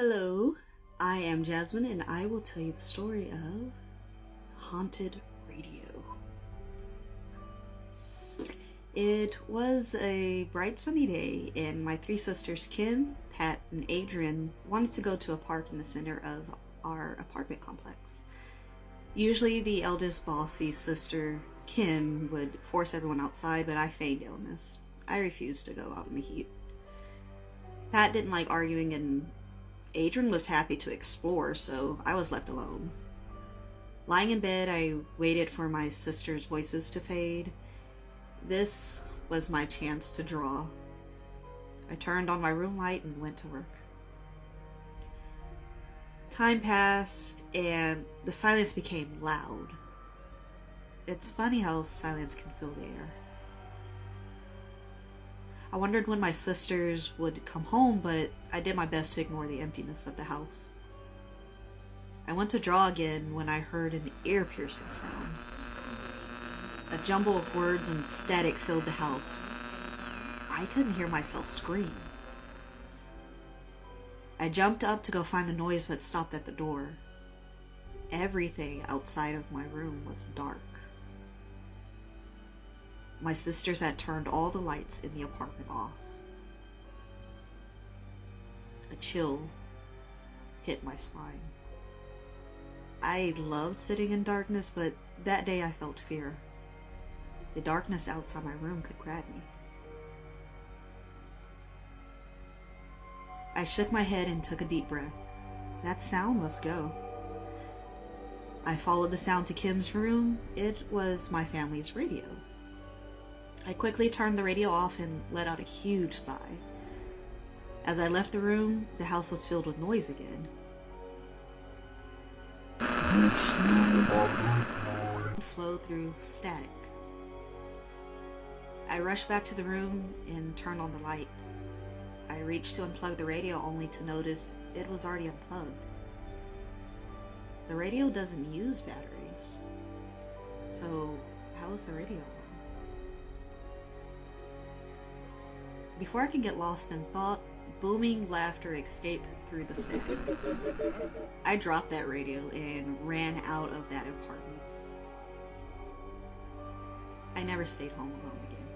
Hello, I am Jasmine and I will tell you the story of Haunted Radio. It was a bright sunny day and my three sisters Kim, Pat, and Adrian wanted to go to a park in the center of our apartment complex. Usually the eldest bossy sister, Kim, would force everyone outside, but I feigned illness. I refused to go out in the heat. Pat didn't like arguing and Adrian was happy to explore, so I was left alone. Lying in bed, I waited for my sisters' voices to fade. This was my chance to draw. I turned on my room light and went to work. Time passed, and the silence became loud. It's funny how silence can fill the air. I wondered when my sisters would come home, but I did my best to ignore the emptiness of the house. I went to draw again when I heard an ear-piercing sound. A jumble of words and static filled the house. I couldn't hear myself scream. I jumped up to go find the noise, but stopped at the door. Everything outside of my room was dark. My sisters had turned all the lights in the apartment off. A chill hit my spine. I loved sitting in darkness, but that day I felt fear. The darkness outside my room could grab me. I shook my head and took a deep breath. That sound must go. I followed the sound to Kim's room. It was my family's radio. I quickly turned the radio off and let out a huge sigh. As I left the room, the house was filled with noise again. Flowed through static. I rushed back to the room and turned on the light. I reached to unplug the radio only to notice it was already unplugged. The radio doesn't use batteries. So how is the radio on? Before I can get lost in thought, booming laughter escaped through the sound. I dropped that radio and ran out of that apartment. I never stayed home alone again.